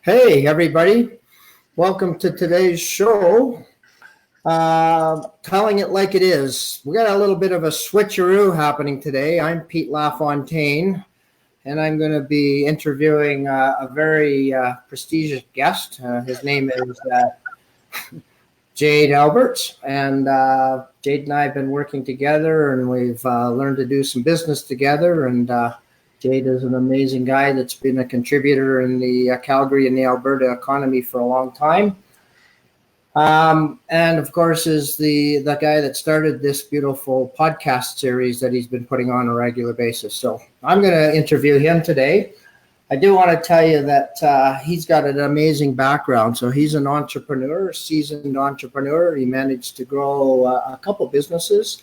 Hey, everybody. Welcome to today's show. Telling it like it is. We got a little bit of a switcheroo happening today. I'm Pete Lafontaine, and I'm going to be interviewing a very prestigious guest. His name is Jade Alberts, and Jade and I have been working together, and we've learned to do some business together, and Jade is an amazing guy that's been a contributor in the Calgary and the Alberta economy for a long time. And of course is the guy that started this beautiful podcast series that he's been putting on a regular basis. So I'm going to interview him today. I do want to tell you that he's got an amazing background. So he's an entrepreneur, seasoned entrepreneur. He managed to grow a couple businesses,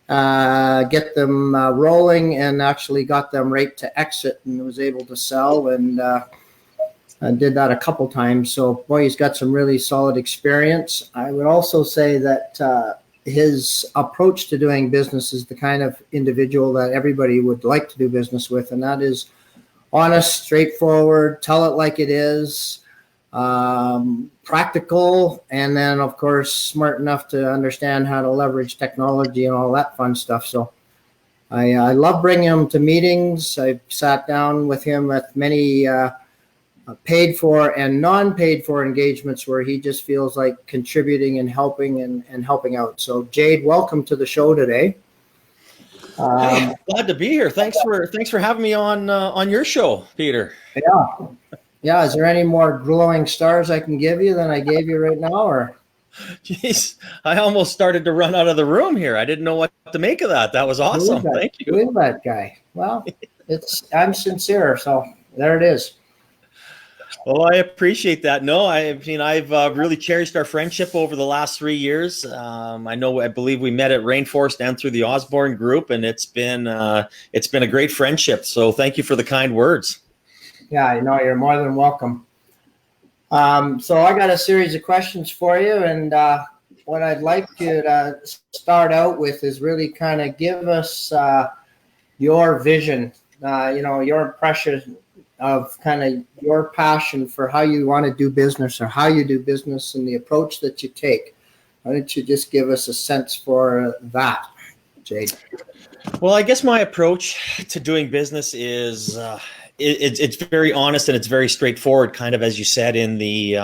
get them rolling, and actually got them right to exit and was able to sell, and did that a couple times. So boy, he's got some really solid experience. I would also say that his approach to doing business is the kind of individual that everybody would like to do business with, and that is honest, straightforward, tell it like it is, practical, and then of course smart enough to understand how to leverage technology and all that fun stuff. So I love bringing him to meetings. I've sat down with him at many paid for and non-paid for engagements where he just feels like contributing and helping out. So Jade, welcome to the show today. Hey, glad to be here. Thanks for having me on your show, Peter. Yeah. Is there any more glowing stars I can give you than I gave you right now, or? Jeez, I almost started to run out of the room here. I didn't know what to make of that. That was awesome. Thank you. Who is that guy? Well, I'm sincere, so there it is. Well, I appreciate that. No, I've really cherished our friendship over the last 3 years. I believe we met at Rainforest and through the Osborne Group, and it's been a great friendship. So thank you for the kind words. Yeah, I know, you're more than welcome. So I got a series of questions for you, and what I'd like you to start out with is really kind of give us your vision, your impression of kind of your passion for how you want to do business or how you do business and the approach that you take. Why don't you just give us a sense for that, Jade? Well, I guess my approach to doing business is it's very honest and it's very straightforward, kind of as you said in the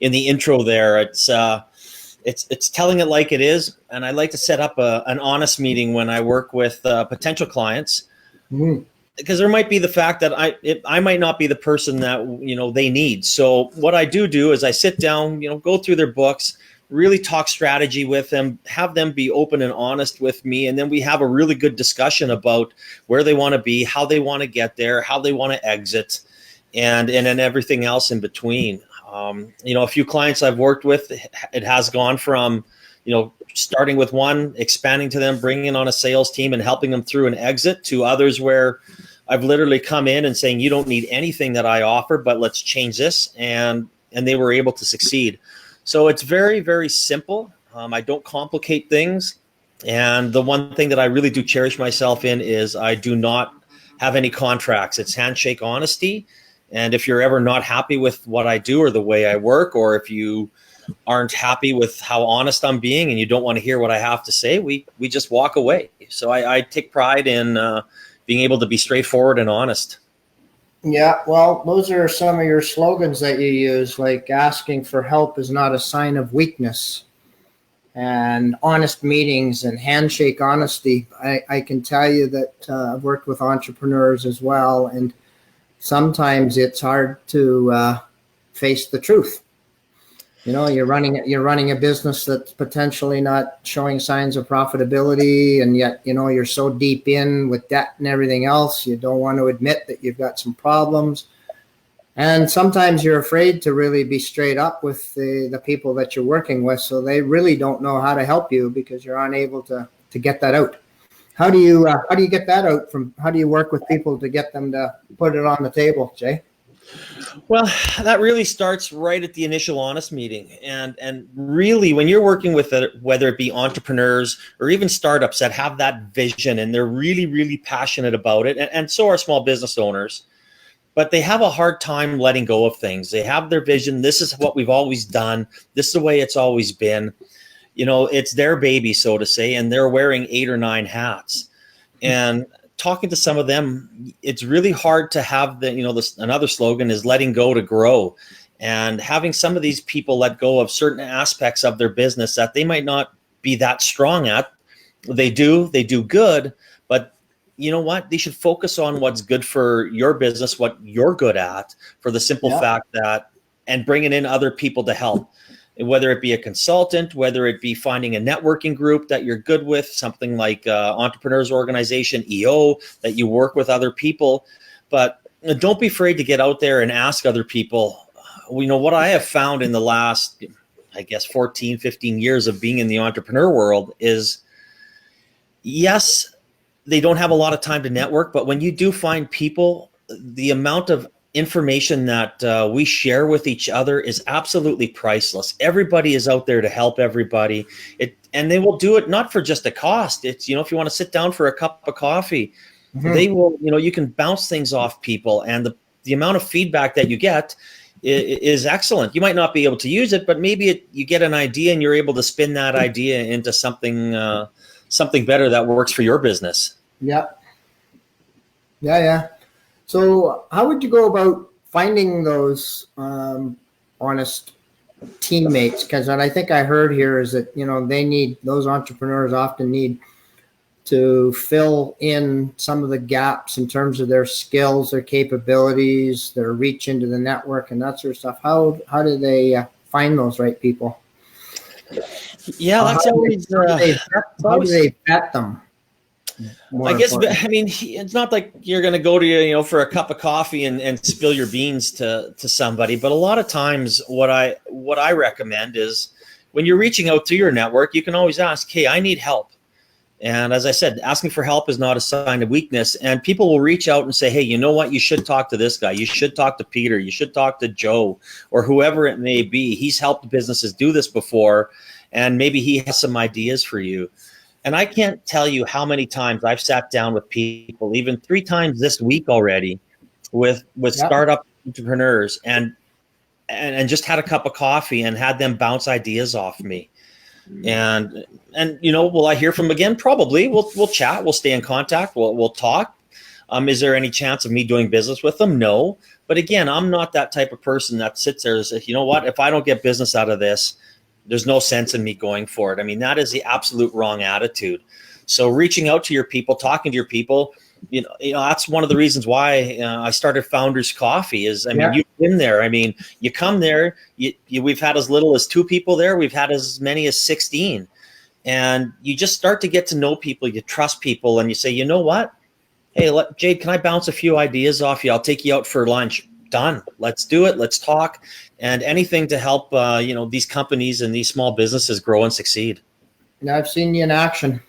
intro there. It's telling it like it is, and I like to set up an honest meeting when I work with potential clients. Mm-hmm. Because there might be the fact that I might not be the person that they need. So what I do is I sit down, go through their books, really talk strategy with them, have them be open and honest with me, and then we have a really good discussion about where they want to be, how they want to get there, how they want to exit, and then everything else in between. A few clients I've worked with, it has gone from starting with one, expanding to them, bringing on a sales team and helping them through an exit, to others where I've literally come in and saying, you don't need anything that I offer, but let's change this. And they were able to succeed. So it's very, very simple. I don't complicate things. And the one thing that I really do cherish myself in is I do not have any contracts. It's handshake honesty. And if you're ever not happy with what I do or the way I work, or if you aren't happy with how honest I'm being and you don't want to hear what I have to say, we just walk away. So I take pride in being able to be straightforward and honest. Yeah, well, those are some of your slogans that you use, like asking for help is not a sign of weakness, and honest meetings and handshake honesty. I can tell you that I've worked with entrepreneurs as well, and sometimes it's hard to face the truth. You're running a business that's potentially not showing signs of profitability, and yet you're so deep in with debt and everything else, you don't want to admit that you've got some problems. And sometimes you're afraid to really be straight up with the people that you're working with, so they really don't know how to help you because you're unable to get that out. How do you get that out? How do you work with people to get them to put it on the table, Jay? Well, that really starts right at the initial honest meeting. And really, when you're working with whether it be entrepreneurs or even startups that have that vision and they're really, really passionate about it, and so are small business owners, but they have a hard time letting go of things. They have their vision. This is what we've always done. This is the way it's always been. It's their baby, so to say, and they're wearing 8 or 9 hats. And talking to some of them, it's really hard to have another slogan is letting go to grow. And having some of these people let go of certain aspects of their business that they might not be that strong at. They do good, but you know what? They should focus on what's good for your business, what you're good at, for the simple fact that, and bringing in other people to help, whether it be a consultant, whether it be finding a networking group that you're good with, something like Entrepreneurs Organization, EO, that you work with other people. But don't be afraid to get out there and ask other people. What I have found in the last, I guess, 14, 15 years of being in the entrepreneur world is, yes, they don't have a lot of time to network, but when you do find people, the amount of information that we share with each other is absolutely priceless. Everybody is out there to help everybody. And they will do it not for just a cost. It's, if you want to sit down for a cup of coffee, they will, you can bounce things off people. And the amount of feedback that you get is excellent. You might not be able to use it, but maybe you get an idea and you're able to spin that idea into something better that works for your business. Yeah. So how would you go about finding those honest teammates? Because what I think I heard here is that, those entrepreneurs often need to fill in some of the gaps in terms of their skills, their capabilities, their reach into the network and that sort of stuff. How do they find those right people? Yeah, that's always. How do they vet them? It's not like you're going to go to for a cup of coffee and spill your beans to somebody. But a lot of times, what I recommend is when you're reaching out to your network, you can always ask, "Hey, I need help." And as I said, asking for help is not a sign of weakness. And people will reach out and say, "Hey, you know what? You should talk to this guy. You should talk to Peter. You should talk to Joe, or whoever it may be. He's helped businesses do this before, and maybe he has some ideas for you." And I can't tell you how many times I've sat down with people, even 3 times this week already, with startup entrepreneurs and just had a cup of coffee and had them bounce ideas off me. And will I hear from them again? Probably. We'll chat. We'll stay in contact. We'll talk. Is there any chance of me doing business with them? No. But again, I'm not that type of person that sits there and says, "You know what? If I don't get business out of this, there's no sense in me going for it." That is the absolute wrong attitude. So reaching out to your people, talking to your people, that's one of the reasons why I started Founders Coffee is, you've been there. You come there, we've had as little as 2 people there. We've had as many as 16. And you just start to get to know people. You trust people and you say, "You know what? Hey, Jade, can I bounce a few ideas off you? I'll take you out for lunch." Done. Let's do it. Let's talk. And anything to help, these companies and these small businesses grow and succeed. Now, I've seen you in action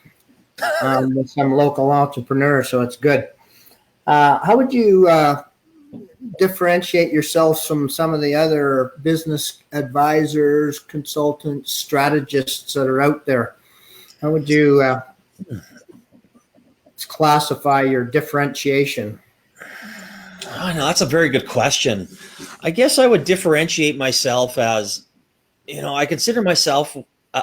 with some local entrepreneurs, so it's good. How would you differentiate yourself from some of the other business advisors, consultants, strategists that are out there? How would you classify your differentiation? Oh, no, that's a very good question. I guess I would differentiate myself as, I consider myself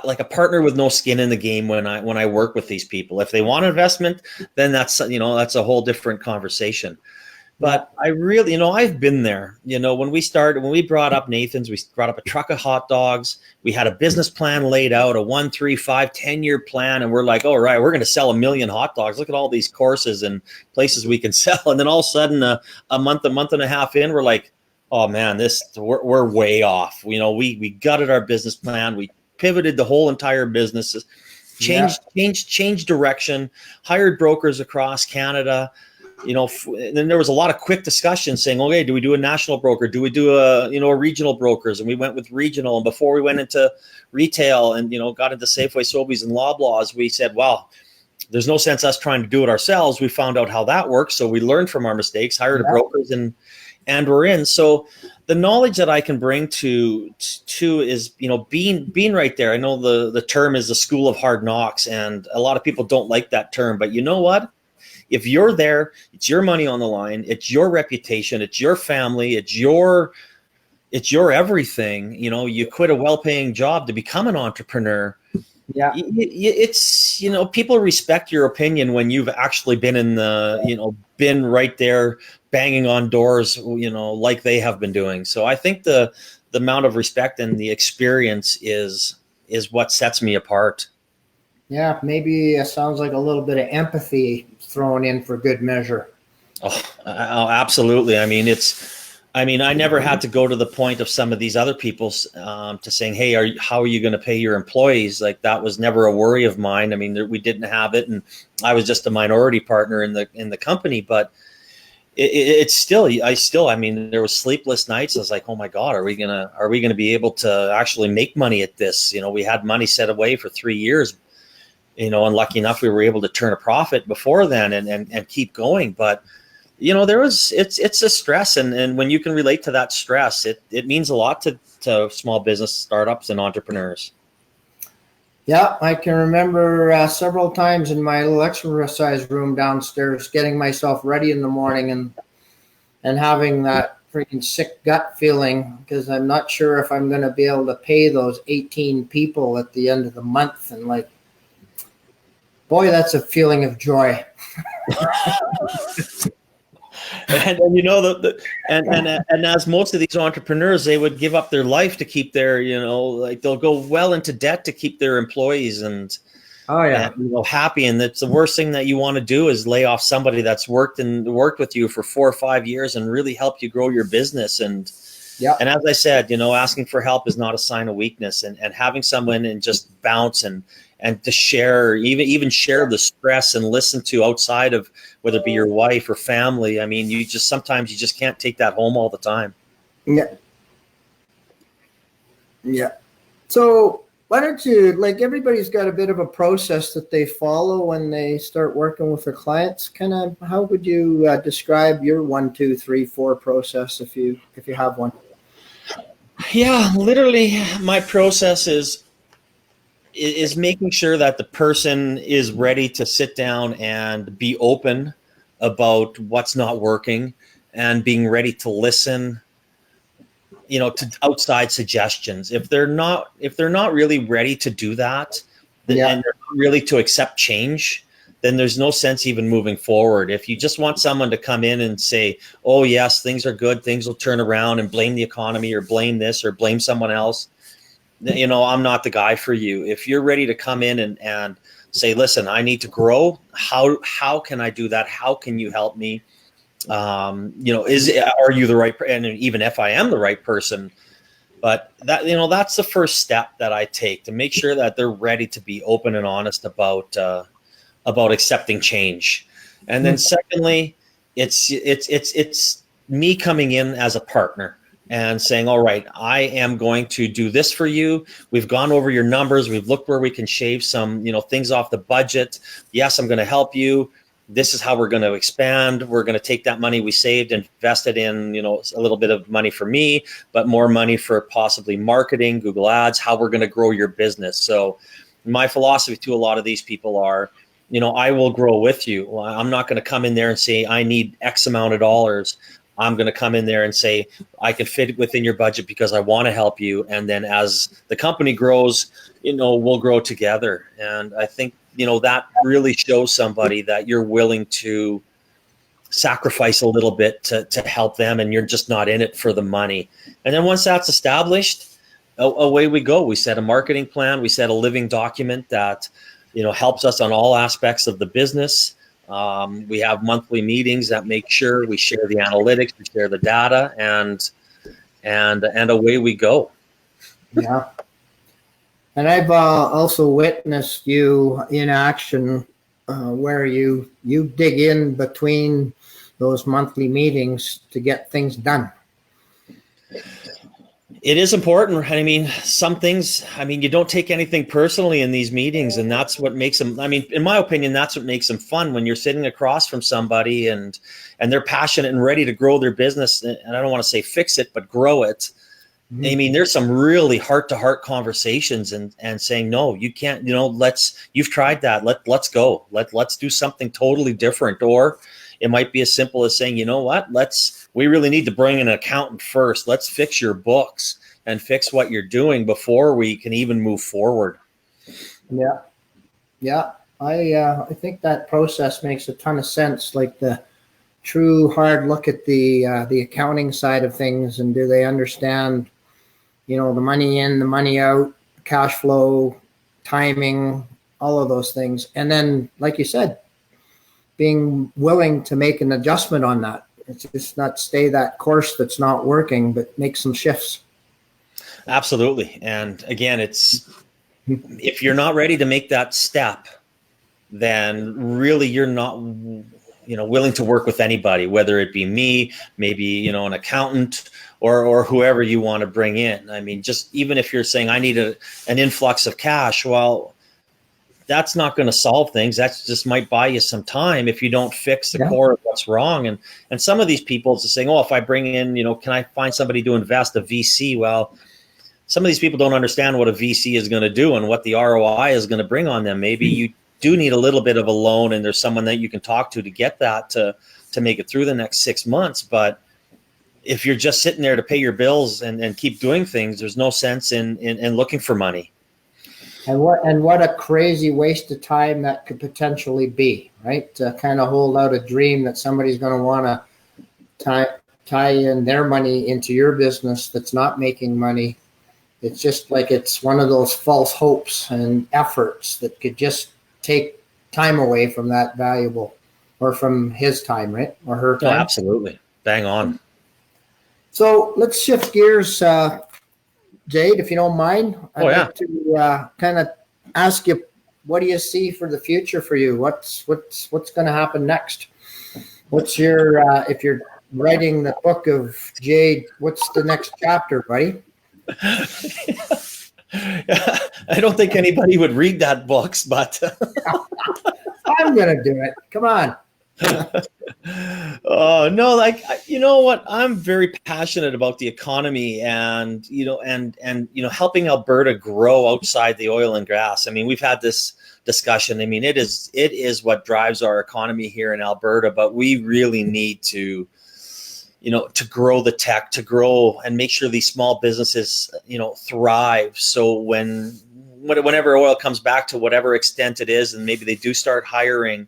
like a partner with no skin in the game when I work with these people. If they want investment, then that's a whole different conversation. But I really, I've been there. When we brought up Nathan's, we brought up a truck of hot dogs. We had a business plan laid out, a 1, 3, 5, 10-year plan. And we're like, all right, we're going to sell 1 million hot dogs. Look at all these courses and places we can sell. And then all of a sudden, a month and a half in, we're like, oh man, we're way off. We gutted our business plan. We pivoted the whole entire business, changed direction, hired brokers across Canada. Then there was a lot of quick discussion saying, okay, do we do a national broker? Do we do a regional brokers? And we went with regional. And before we went into retail and, got into Safeway, Sobeys and Loblaws, we said, wow, there's no sense us trying to do it ourselves. We found out how that works. So we learned from our mistakes, hired a brokers and we're in. So the knowledge that I can bring to is, being right there. I know the term is the school of hard knocks and a lot of people don't like that term, but you know what? if you're there, it's your money on the line, it's your reputation, it's your family, it's your everything. You quit a well-paying job to become an entrepreneur. Yeah. It's, people respect your opinion when you've actually been in been right there banging on doors, like they have been doing. So I think the amount of respect and the experience is what sets me apart. Yeah, maybe it sounds like a little bit of empathy thrown in for good measure. Oh, absolutely. I never had to go to the point of some of these other people's to saying, hey, how are you going to pay your employees? Like, that was never a worry of mine. We didn't have it, and I was just a minority partner in the company. But it's still, there was sleepless nights. I was like, oh my God, are we gonna be able to actually make money at this? We had money set away for 3 years, and lucky enough we were able to turn a profit before then and keep going. But it's a stress, and when you can relate to that stress, it means a lot to small business startups and entrepreneurs. Yeah, I can remember several times in my little exercise room downstairs getting myself ready in the morning and having that freaking sick gut feeling because I'm not sure if I'm going to be able to pay those 18 people at the end of the month. And like, boy, that's a feeling of joy. And and as most of these entrepreneurs, they would give up their life to keep their, they'll go well into debt to keep their employees and happy. And that's the worst thing that you want to do is lay off somebody that's worked with you for 4 or 5 years and really helped you grow your business. And as I said, asking for help is not a sign of weakness, and having someone and just bounce and to share, even share the stress and listen to outside of whether it be your wife or family. Sometimes you just can't take that home all the time. Yeah. Yeah. So why don't you, like, everybody's got a bit of a process that they follow when they start working with their clients. Kind of, how would you describe your 1, 2, 3, 4 process if you have one? Yeah, literally my process is making sure that the person is ready to sit down and be open about what's not working and being ready to listen, to outside suggestions. If they're not really ready to do that, and they're not really to accept change, then there's no sense even moving forward. If you just want someone to come in and say, oh yes, things are good, things will turn around, and blame the economy or blame this or blame someone else, I'm not the guy for you. If you're ready to come in and say, listen, I need to grow. How can I do that? How can you help me? Are you the right, and even if I am the right person, but that, that's the first step that I take to make sure that they're ready to be open and honest about accepting change. And then secondly, it's me coming in as a partner and saying, all right, I am going to do this for you. We've gone over your numbers. We've looked where we can shave some, things off the budget. Yes, I'm going to help you. This is how we're going to expand. We're going to take that money we saved, invest it in, a little bit of money for me, but more money for possibly marketing, Google Ads, how we're going to grow your business. So my philosophy to a lot of these people are, I will grow with you. Well, I'm not going to come in there and say, I need X amount of dollars. I'm going to come in there and say, I can fit within your budget because I want to help you. And then as the company grows, we'll grow together. And I think, that really shows somebody that you're willing to sacrifice a little bit to help them, and you're just not in it for the money. And then once that's established, away we go. We set a marketing plan. We set a living document that, helps us on all aspects of the business. We have monthly meetings that make sure we share the analytics, we share the data, and away we go. Yeah. And I've also witnessed you in action where you dig in between those monthly meetings to get things done. It is important. Some things, you don't take anything personally in these meetings, and that's what makes them, in my opinion, that's what makes them fun when you're sitting across from somebody and they're passionate and ready to grow their business. And I don't want to say fix it, but grow it. I mean, there's some really heart-to-heart conversations and saying, no, you can't, you've tried that. Let's go. Let's do something totally different. Or it might be as simple as saying, you know what, we really need to bring an accountant first. Let's fix your books and fix what you're doing before we can even move forward. Yeah. Yeah. I think that process makes a ton of sense. Like the true hard look at the accounting side of things, and do they understand, the money in, the money out, cash flow, timing, all of those things. And then, like you said, being willing to make an adjustment on that. It's just not stay that course that's not working, but make some shifts. Absolutely. And again, if you're not ready to make that step, then really you're not willing to work with anybody, whether it be me, maybe an accountant, or whoever you want to bring in. I mean, just even if you're saying I need an influx of cash, well, that's not going to solve things. That just might buy you some time if you don't fix the core of what's wrong. And some of these people are saying, oh, if I bring in, can I find somebody to invest, a VC? Well, some of these people don't understand what a VC is going to do and what the ROI is going to bring on them. Maybe you do need a little bit of a loan, and there's someone that you can talk to get that to make it through the next 6 months. But if you're just sitting there to pay your bills and keep doing things, there's no sense in looking for money. And what a crazy waste of time that could potentially be, right? To kind of hold out a dream that somebody's going to want to tie in their money into your business that's not making money. It's just like it's one of those false hopes and efforts that could just take time away from that valuable, or from his time, right? Or her time. Oh, absolutely. Bang on. So let's shift gears, Jade, if you don't mind. I'd like to kind of ask you, what do you see for the future for you? What's going to happen next? What's your, if you're writing the book of Jade, what's the next chapter, buddy? I don't think anybody would read that books, but I'm going to do it. Come on. Oh no, you know what? I'm very passionate about the economy and helping Alberta grow outside the oil and gas. I mean, we've had this discussion. I mean, it is what drives our economy here in Alberta, but we really need to grow the tech, to grow and make sure these small businesses, thrive. So whenever oil comes back to whatever extent it is, and maybe they do start hiring,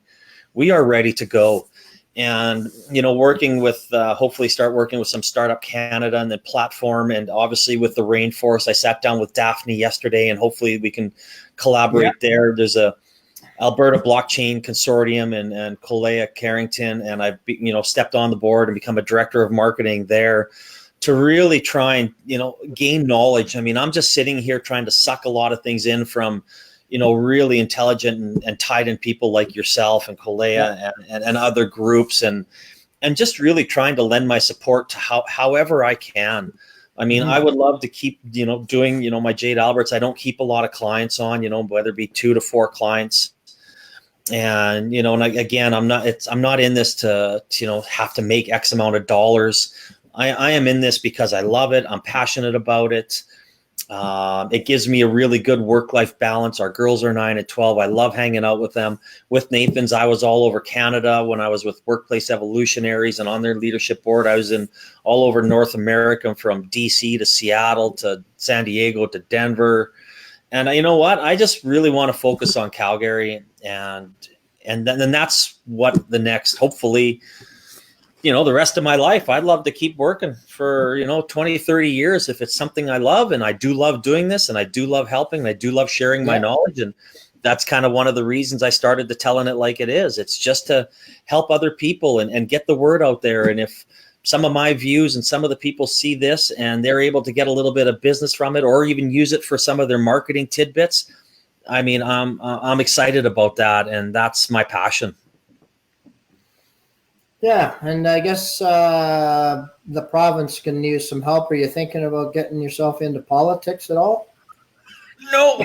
we are ready to go. And, hopefully start working with some Startup Canada and the platform. And obviously with the Rainforest, I sat down with Daphne yesterday, and hopefully we can collaborate there. There's a Alberta Blockchain Consortium and Colea Carrington, and I've stepped on the board and become a director of marketing there to really try and gain knowledge. I mean, I'm just sitting here trying to suck a lot of things in from really intelligent and tied in people like yourself and Colea and other groups, and just really trying to lend my support to however I can. I mean, I would love to keep, doing, my Jade Alberts. I don't keep a lot of clients on, whether it be 2 to 4 clients. And, and again, I'm not in this to have to make X amount of dollars. I am in this because I love it. I'm passionate about it. It gives me a really good work-life balance. Our girls are 9 and 12. I love hanging out with them. With Nathan's, I was all over Canada when I was with Workplace Evolutionaries and on their leadership board. I was in all over North America, from DC to Seattle to San Diego to Denver. And you know what? I just really want to focus on Calgary, and then that's what the next, hopefully, the rest of my life, I'd love to keep working for, 20, 30 years if it's something I love. And I do love doing this, and I do love helping, and I do love sharing my knowledge. And that's kind of one of the reasons I started to telling it like it is. It's just to help other people and get the word out there. And if some of my views and some of the people see this and they're able to get a little bit of business from it, or even use it for some of their marketing tidbits, I mean, I'm excited about that. And that's my passion. Yeah, and I guess the province can use some help. Are you thinking about getting yourself into politics at all? No.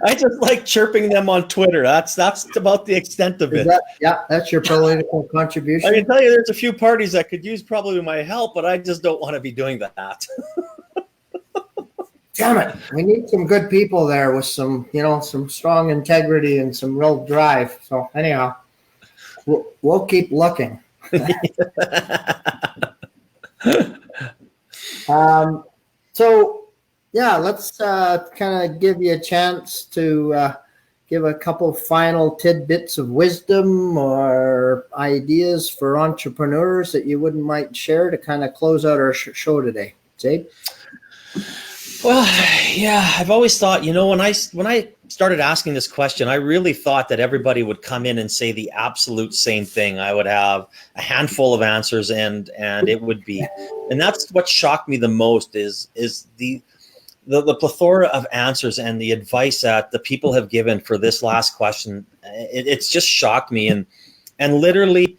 I just like chirping them on Twitter. That's about the extent of it. That's your political contribution. I can tell you there's a few parties that could use probably my help, but I just don't want to be doing that. Damn it. We need some good people there with some, some strong integrity and some real drive. So anyhow, we'll keep looking. So yeah, let's kind of give you a chance to give a couple final tidbits of wisdom or ideas for entrepreneurs that you wouldn't mind share to kind of close out our show today. Jade? Well, yeah, I've always thought, when I started asking this question, I really thought that everybody would come in and say the absolute same thing. I would have a handful of answers, and it would be, and that's what shocked me the most is the plethora of answers and the advice that the people have given for this last question. It's just shocked me, and literally,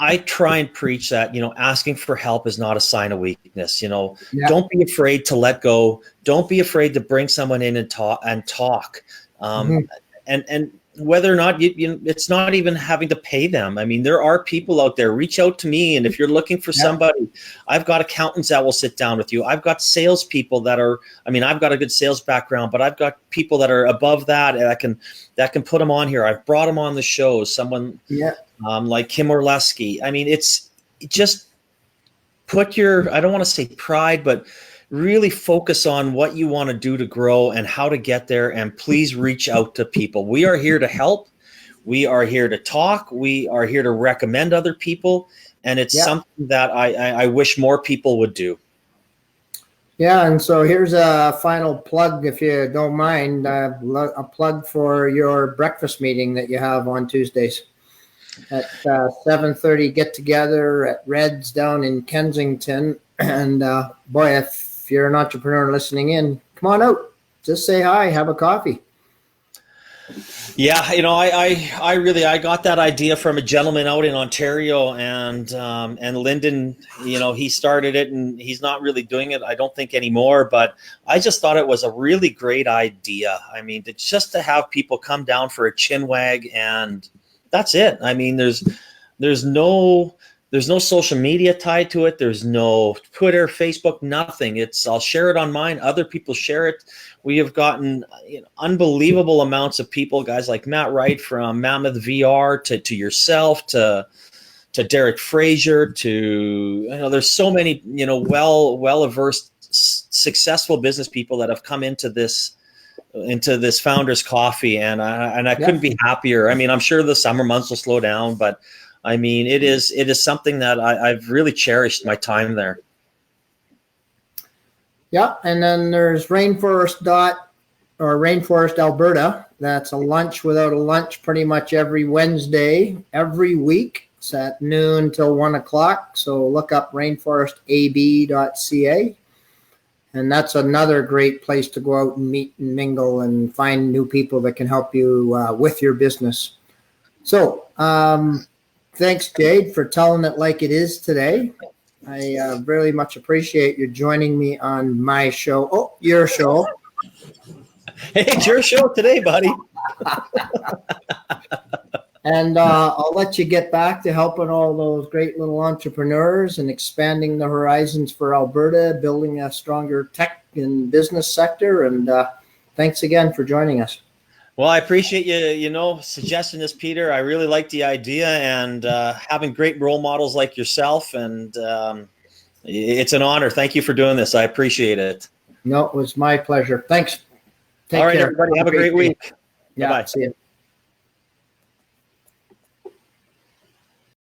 I try and preach that, asking for help is not a sign of weakness. Don't be afraid to let go. Don't be afraid to bring someone in and talk. And whether or not it's not even having to pay them. I mean, there are people out there. Reach out to me, and if you're looking for somebody, I've got accountants that will sit down with you. I've got salespeople that are. I mean, I've got a good sales background, but I've got people that are above that, and that can put them on here. I've brought them on the show. Someone. Yeah. Like Kim Orleski. I mean, it's just put your, I don't want to say pride, but really focus on what you want to do to grow and how to get there. And please reach out to people. We are here to help. We are here to talk. We are here to recommend other people. And it's something that I wish more people would do. Yeah, and so here's a final plug, if you don't mind, a plug for your breakfast meeting that you have on Tuesdays. At 7:30 get together at Red's down in Kensington. And boy, if you're an entrepreneur listening in, come on out. Just say hi, have a coffee. Yeah, I got that idea from a gentleman out in Ontario, and Lyndon, he started it, and he's not really doing it, I don't think, anymore. But I just thought it was a really great idea. I mean, just to have people come down for a chin wag, and that's it. I mean, there's no social media tied to it. There's no Twitter, Facebook, nothing. I'll share it on mine. Other people share it. We have gotten unbelievable amounts of people, guys like Matt Wright from Mammoth VR to yourself, to Derek Frazier, to, there's so many, well-versed, successful business people that have come into this Founders Coffee, and I couldn't be happier. I mean, I'm sure the summer months will slow down, but I mean, it is something that I've really cherished my time there. Yeah, and then there's Rainforest Alberta. That's a lunch without a lunch pretty much every Wednesday, every week. It's at noon till 1 o'clock. So look up rainforestab.ca. And that's another great place to go out and meet and mingle and find new people that can help you with your business. So thanks, Jade, for telling it like it is today. I really much appreciate you joining me on my show. Oh, your show. Hey, it's your show today, buddy. And I'll let you get back to helping all those great little entrepreneurs and expanding the horizons for Alberta, building a stronger tech and business sector. And thanks again for joining us. Well, I appreciate you, suggesting this, Peter. I really like the idea, and having great role models like yourself. And it's an honor. Thank you for doing this. I appreciate it. No, it was my pleasure. Thanks. All right, everybody. Have a great week. Yeah, bye-bye. See you.